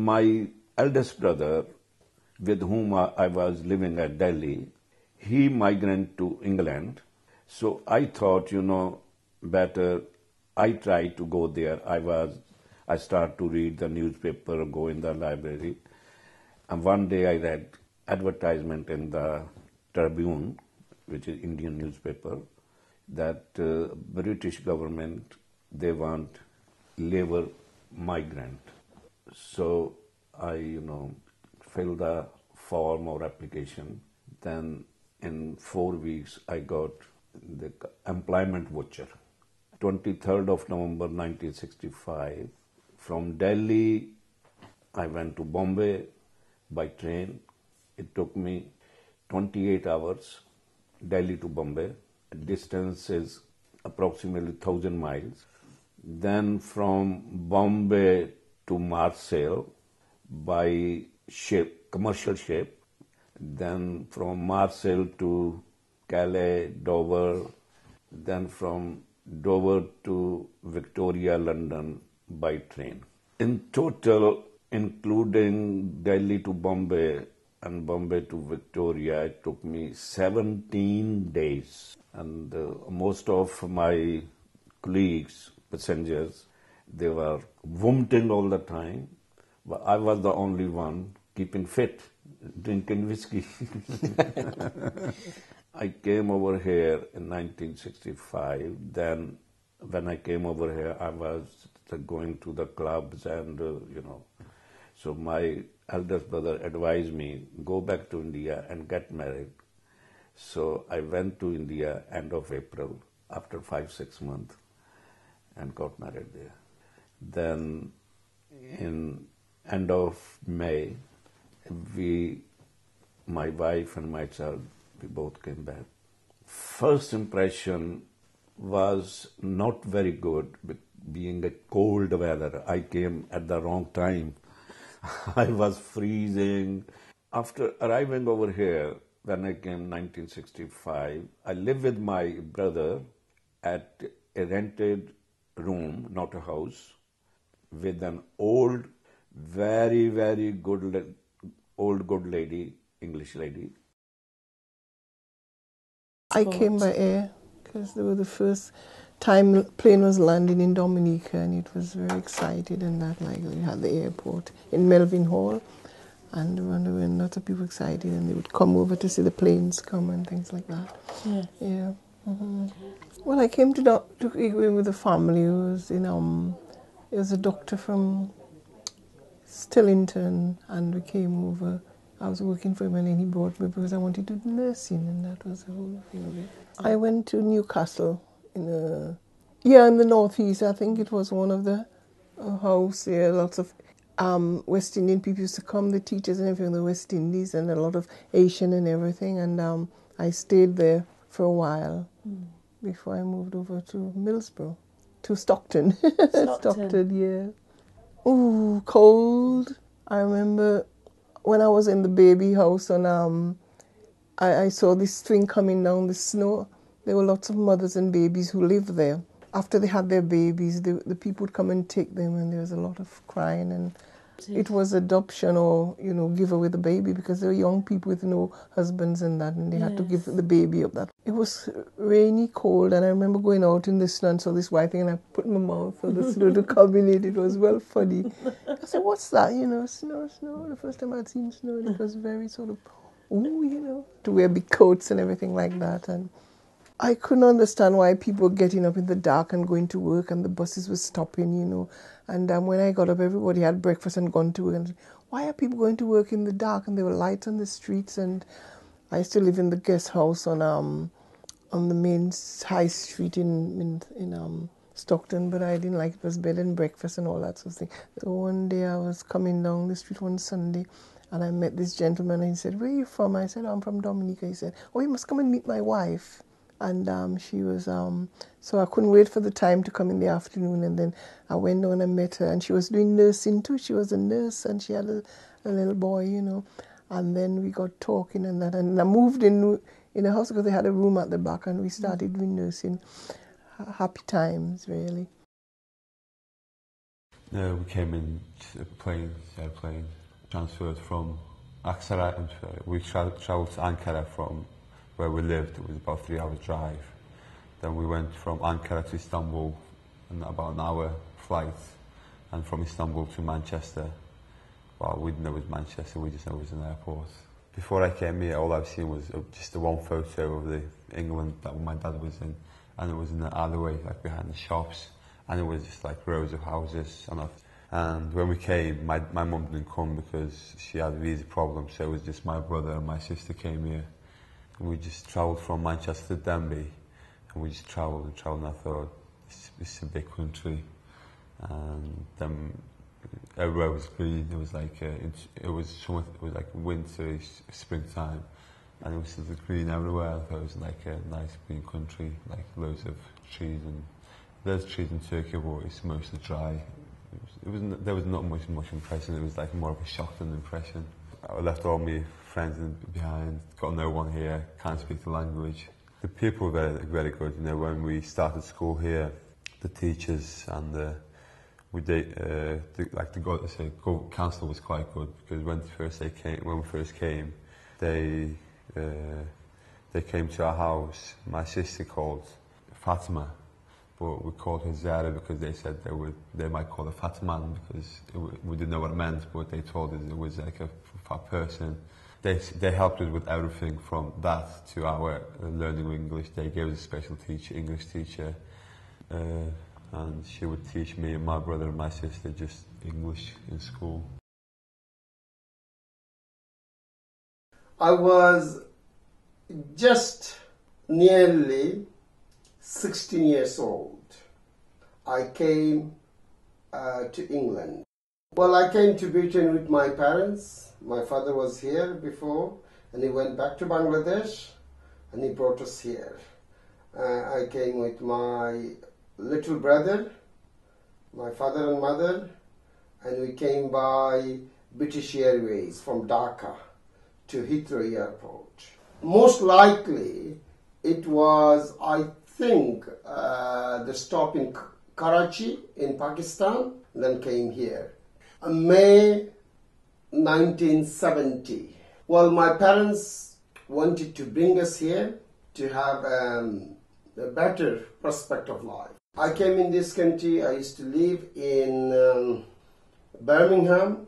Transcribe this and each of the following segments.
my eldest brother, with whom I was living at Delhi, he migrated to England. So I thought, better I try to go there. I start to read the newspaper, go in the library. And one day I read advertisement in the Tribune, which is Indian newspaper, that British government, they want labor migrant. So I, filled the form or application. Then in 4 weeks, I got the employment voucher. 23rd of November 1965. From Delhi, I went to Bombay by train. It took me 28 hours, Delhi to Bombay. The distance is approximately 1,000 miles. Then from Bombay to Marseille by ship, commercial ship. Then from Marseille to Calais, Dover. Then from Dover to Victoria, London by train. In total, including Delhi to Bombay and Bombay to Victoria, it took me 17 days. And most of my colleagues, passengers, they were vomiting all the time. But I was the only one keeping fit, drinking whiskey. I came over here in 1965. Then when I came over here, I was going to the clubs and, So my eldest brother advised me, go back to India and get married. So I went to India end of April, after 5-6 months, and got married there. Then in end of May, my wife and my child, we both came back. First impression was not very good, being a cold weather. I came at the wrong time. I was freezing. After arriving over here, when I came in 1965, I lived with my brother at a rented room, not a house, with an old, very, very good lady, English lady. I came by air because they were the first time the plane was landing in Dominica, and it was very excited, and that we had the airport in Melvin Hall, and there were a lot of people excited, and they would come over to see the planes come and things like that. Yeah. Mm-hmm. Well, I came to England with a family. It was a doctor from Stillington, and we came over. I was working for him, and then he brought me because I wanted to do nursing, and that was the whole thing of it. I went to Newcastle in the northeast. I think it was one of the house. Yeah, lots of West Indian people used to come, the teachers and everything, the West Indies, and a lot of Asian and everything. And I stayed there for a while before I moved over to Millsborough, to Stockton. Stockton, yeah. Ooh, cold. I remember when I was in the baby house, and I saw this thing coming down the snow. There were lots of mothers and babies who lived there. After they had their babies, the people would come and take them, and there was a lot of crying. And it was adoption or, give away the baby, because there were young people with no husbands and that, and they had to give the baby up. That it was rainy, cold, and I remember going out in the snow and saw this white thing, and I put my mouth for the snow to come in it. It was well funny. I said, "What's that?" Snow. The first time I'd seen snow, and it was very sort of, to wear big coats and everything like that. And I couldn't understand why people were getting up in the dark and going to work, and the buses were stopping, And when I got up, everybody had breakfast and gone to work. And why are people going to work in the dark? And there were lights on the streets. And I used to live in the guest house on the main high street in Stockton, but I didn't like it. It was bed and breakfast and all that sort of thing. So one day I was coming down the street one Sunday, and I met this gentleman, and he said, "Where are you from?" I said, "I'm from Dominica." He said, "Oh, you must come and meet my wife." And she was, so I couldn't wait for the time to come in the afternoon. And then I went down and met her, and she was doing nursing too. She was a nurse, and she had a little boy, And then we got talking and that. And I moved in a house because they had a room at the back, and we started doing nursing. Happy times, really. We came in airplane, transferred from Aksara. We travelled to Ankara from where we lived. It was about a 3 hour drive. Then we went from Ankara to Istanbul, and about an hour flight, and from Istanbul to Manchester. Well, we didn't know it was Manchester, we just know it was an airport. Before I came here, all I've seen was just the one photo of the England that my dad was in, and it was in the alleyway, like behind the shops, and it was just like rows of houses. And when we came, my mum didn't come because she had a visa problem, so it was just my brother and my sister came here. And we just travelled from Manchester to Denby, and we just travelled, and I thought, it's a big country. And then everywhere was green. It was like it was like winter, springtime, and it was sort of green everywhere. I thought it was like a nice green country, like loads of trees. And there's trees in Turkey, but it's mostly dry. There was not much impression. It was like more of a shock than an impression. I left all my friends behind. Got no one here. Can't speak the language. The people were very good. You know, when we started school here, the teachers and the council was quite good, because when we first came, they came to our house. My sister called Fatima, but we called her Zara because they said they might call her Fatiman, because we didn't know what it meant, but they told us it was like a person. They helped us with everything from that to our learning English. They gave us a special English teacher, and she would teach me and my brother and my sister just English in school. I was just nearly 16 years old. I came to England. Well, I came to Britain with my parents. My father was here before, and he went back to Bangladesh, and he brought us here. I came with my little brother, my father and mother, and we came by British Airways from Dhaka to Heathrow Airport. Most likely, it was, I think, the stop in Karachi in Pakistan, then came here. May 1970. Well, my parents wanted to bring us here to have a better prospect of life. I came in this country. I used to live in Birmingham.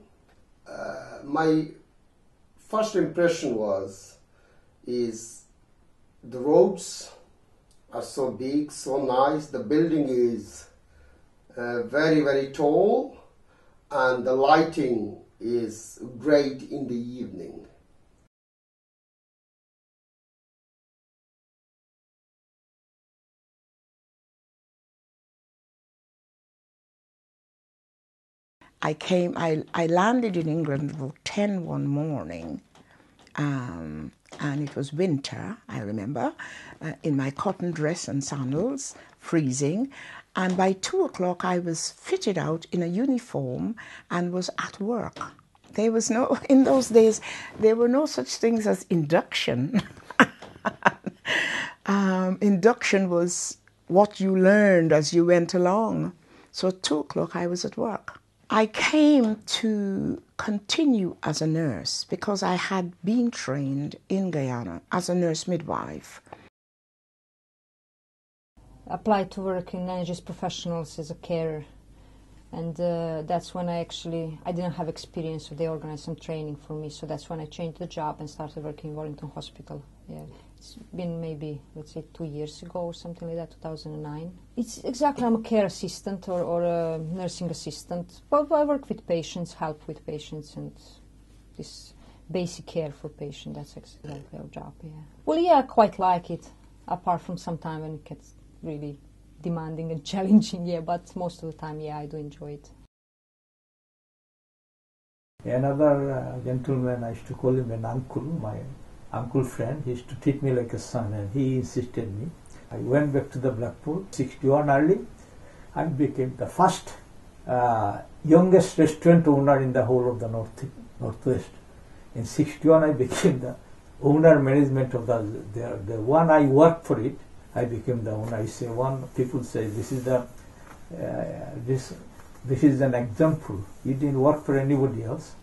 My first impression is the roads are so big, so nice. The building is very, very tall, and the lighting is great in the evening. I landed in England about 10 one morning, and it was winter, I remember, in my cotton dress and sandals, freezing, and by 2 o'clock I was fitted out in a uniform and was at work. There was no, in those days, there were no such things as induction. Induction was what you learned as you went along. So at 2 o'clock I was at work. I came to continue as a nurse because I had been trained in Guyana as a nurse midwife. Applied to work in NHS professionals as a carer, and that's when I didn't have experience, so they organized some training for me, so that's when I changed the job and started working in Warrington Hospital. Yeah. It's been maybe, let's say, 2 years ago or something like that, 2009. It's exactly, I'm a care assistant or a nursing assistant, but I work with patients, help with patients, and this basic care for patients, that's exactly our job, yeah. Well, yeah, I quite like it, apart from some time when it gets really demanding and challenging, yeah, but most of the time, yeah, I do enjoy it. Another gentleman, I used to call him an uncle, my uncle friend. He used to treat me like a son, and he insisted me. I went back to the Blackpool, 61 early. I became the first youngest restaurant owner in the whole of the Northwest. In 61, I became the owner management of the one I worked for it. I became the owner. I say people say this is the This is an example. You didn't work for anybody else.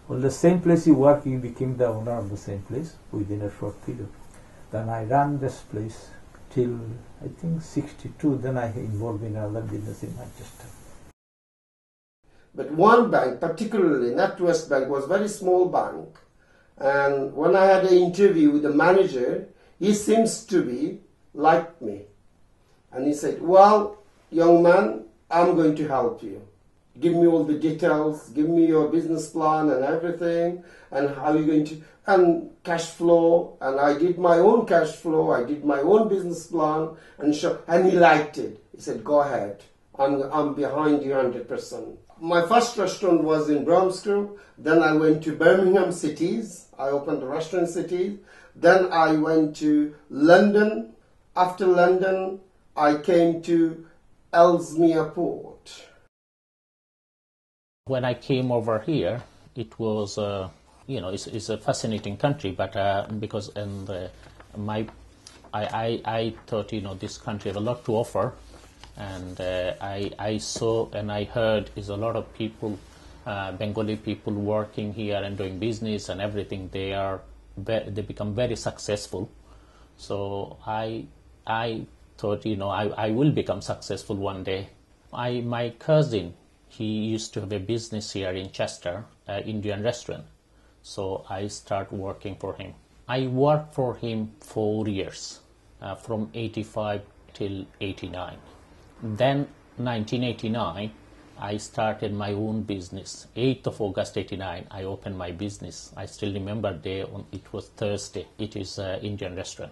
On the same place you work, you became the owner of the same place within a short period. Then I ran this place till I think 62. Then I involved in another business in Manchester. But one bank, particularly NatWest Bank, was a very small bank. And when I had an interview with the manager, he seems to be like me. And he said, well, young man, I'm going to help you. Give me all the details, give me your business plan and everything, and how you're going to, and cash flow. And I did my own cash flow, I did my own business plan, and he liked it. He said, go ahead, I'm behind you 100%. My first restaurant was in Bromsgrove. Then I went to Birmingham cities. I opened a restaurant cities. Then I went to London. After London, I came to Ellesmere Port. When I came over here, it was, it's a fascinating country, but because I thought, this country had a lot to offer, and I saw and I heard is a lot of people, Bengali people working here and doing business and everything. They become very successful. So I thought, I will become successful one day. My cousin, he used to have a business here in Cheshire, Indian restaurant. So I started working for him. I worked for him 4 years, from 85 till 89. Then 1989, I started my own business. 8th of August 89, I opened my business. I still remember it was Thursday. It is Indian restaurant.